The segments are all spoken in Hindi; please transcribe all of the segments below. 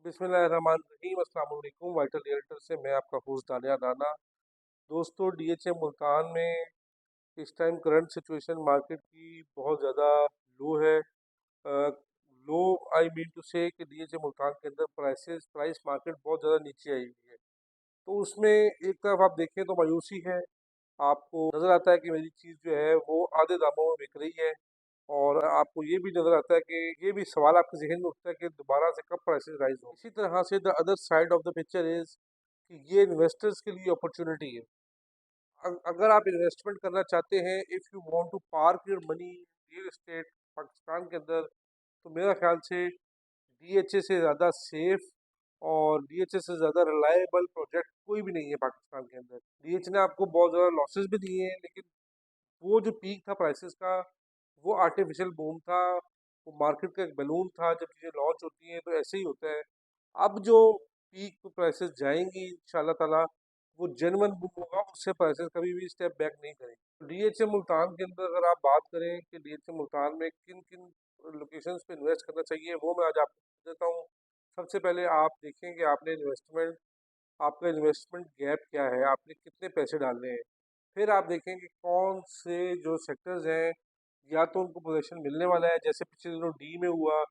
बिस्मिल्लाहिर्रहमानिर्रहीम अस्सलाम वालेकुम। वाइटल रियल्टर से मैं आपका होस्ट दानिया राना। दोस्तों, डीएचए मुल्तान में इस टाइम करंट सिचुएशन मार्केट की बहुत ज़्यादा लो है। लो आई मीन टू से कि डीएचए मुल्तान के अंदर प्राइस मार्केट बहुत ज़्यादा नीचे आई हुई है। तो उसमें एक तरफ आप देखें तो मायूसी है। आपको नज़र आता है कि मेरी चीज़ जो है वो आधे दामों में बिक रही है, और आपको ये भी नज़र आता है कि ये भी सवाल आपके ज़हन में उठता है कि दोबारा से कब प्राइसेस राइज हो। इसी तरह से the other side of the picture is कि ये इन्वेस्टर्स के लिए अपॉर्चुनिटी है। अगर आप इन्वेस्टमेंट करना चाहते हैं, if you want to park your money real estate Pakistan के अंदर, तो मेरा ख्याल से डीएचए से ज़्यादा सेफ और डीएचए से ज़्यादा रिलायबल प्रोजेक्ट कोई भी नहीं है पाकिस्तान के अंदर। डीएचए ने आपको बहुत ज़्यादा लॉसेस भी दिए हैं, लेकिन वो जो पीक था प्राइसेस का, वो आर्टिफिशियल बूम था। वो मार्केट का एक बैलून था। जब चीज़ें लॉन्च होती हैं तो ऐसे ही होता है। अब जो पीक पे प्राइसेस जाएंगी इंशाल्लाह ताला, वो जेन्युइन बूम होगा। उससे प्राइसेस कभी भी स्टेप बैक नहीं करेंगे। डीएचए मुल्तान के अंदर अगर आप बात करें कि डीएचए मुल्तान में किन किन लोकेशंस पे इन्वेस्ट करना चाहिए, वो मैं आज आपको बता देता हूँ। सबसे पहले आप देखें कि आपका इन्वेस्टमेंट गैप क्या है, आपने कितने पैसे डालने हैं। फिर आप देखें कि कौन से जो सेक्टर्स हैं, या तो उनको पोजीशन मिलने वाला है, जैसे पिछले दिनों डी में हुआ।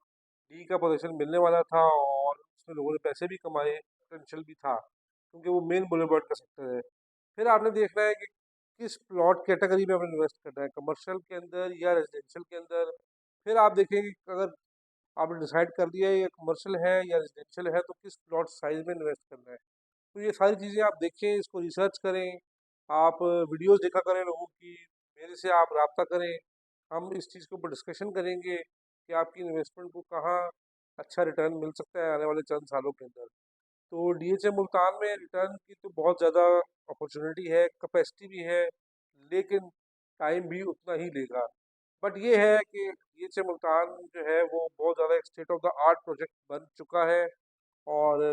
डी का पोजीशन मिलने वाला था और उसमें लोगों ने पैसे भी कमाए, पोटेंशियल भी था क्योंकि वो मेन बुलेवर्ड का सेक्टर है। फिर आपने देखना है कि किस प्लॉट कैटेगरी में आपने इन्वेस्ट करना है, कमर्शियल के अंदर या रेजिडेंशियल के अंदर। फिर आप देखेंगे कि अगर आपने डिसाइड कर दिया है ये कमर्शियल है या रेजिडेंशियल है, तो किस प्लॉट साइज में इन्वेस्ट करना है। तो ये सारी चीज़ें आप देखें, इसको रिसर्च करें। आप वीडियोस देखा करें लोगों की, मेरे से आप रब्ता करें। हम इस चीज़ के ऊपर डिस्कशन करेंगे कि आपकी इन्वेस्टमेंट को कहाँ अच्छा रिटर्न मिल सकता है आने वाले चंद सालों के अंदर। तो डीएचए मुल्तान में रिटर्न की तो बहुत ज़्यादा अपॉर्चुनिटी है, कैपेसिटी भी है, लेकिन टाइम भी उतना ही लेगा। बट ये है कि डीएचए मुल्तान जो है वो बहुत ज़्यादा एक state of the art project बन चुका है। और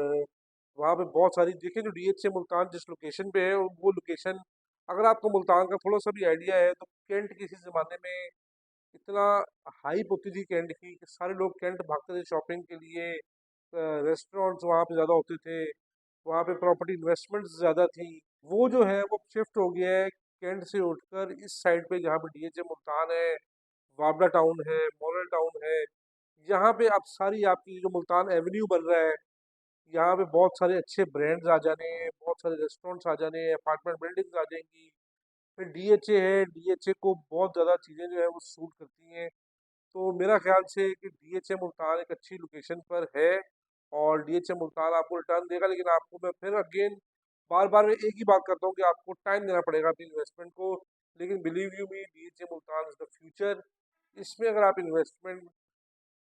वहाँ पे बहुत सारी देखिए, जो डीएचए मुल्तान जिस लोकेशन पे है, वो लोकेशन, अगर आपको मुल्तान का थोड़ा सा भी आइडिया है, तो कैंट किसी ज़माने में इतना हाइप होती थी कैंट की कि सारे लोग कैंट भागते थे शॉपिंग के लिए। रेस्टोरेंट्स वहाँ पे ज़्यादा होते थे, वहाँ पे प्रॉपर्टी इन्वेस्टमेंट्स ज़्यादा थी। वो जो है वो शिफ्ट हो गया है कैंट से उठकर इस साइड पे, जहाँ पे डीएचए मुल्तान है, वाबला टाउन है, मॉडल टाउन है। यहाँ पे अब सारी आपकी जो मुल्तान एवेन्यू बन रहा है, यहाँ पे बहुत सारे अच्छे ब्रांड्स आ जाने हैं, बहुत सारे रेस्टोरेंट्स आ जाने हैं, अपार्टमेंट बिल्डिंग्स आ जाएंगी। फिर डीएचए है, डीएचए को बहुत ज़्यादा चीज़ें जो है वो सूट करती हैं। तो मेरा ख्याल से कि डीएचए मुल्तान एक अच्छी लोकेशन पर है, और डीएचए मुल्तान आपको रिटर्न देगा। लेकिन आपको मैं फिर अगेन बार बार मैं एक ही बात करता हूँ कि आपको टाइम देना पड़ेगा अपनी इन्वेस्टमेंट को। लेकिन believe you me, DHA Multan is the future. इसमें अगर आप इन्वेस्टमेंट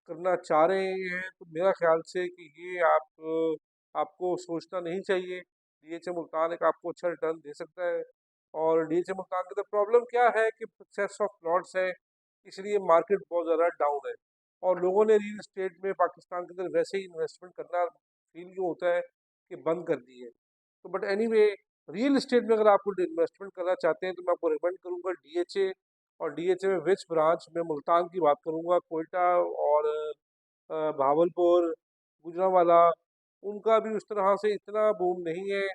करना चाह रहे हैं, तो मेरा ख्याल से कि ये आपको सोचना नहीं चाहिए। डीएचए मुल्तान एक आपको अच्छा रिटर्न दे सकता है। और डीएचए मुल्तान के अंदर प्रॉब्लम क्या है कि सक्सेस ऑफ प्लॉट्स है, इसलिए मार्केट बहुत ज़्यादा डाउन है। और लोगों ने रियल एस्टेट में पाकिस्तान के अंदर वैसे ही इन्वेस्टमेंट करना फील यूँ होता है कि बंद कर दी है। तो बट एनीवे, रियल एस्टेट में अगर आपको इन्वेस्टमेंट करना चाहते हैं, तो मैं आपको रिकमेंड करूँगा डीएचए। और डीएचए में विच ब्रांच, में मुल्तान की बात करूँगा, कोयटा और भावलपुर, गुजरांवाला, उनका भी उस तरह से इतना बूम नहीं है।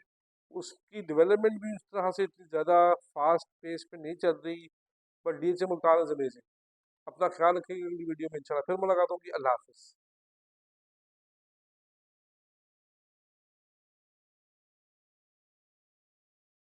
उसकी डेवलपमेंट भी उस तरह से इतनी ज़्यादा फास्ट पेस पे नहीं चल रही। But DHA Multan is amazing. अपना ख्याल रखिएगा। अगली वीडियो में इंशाल्लाह फिर मुलाकात होगी। अल्लाह हाफ़िज़।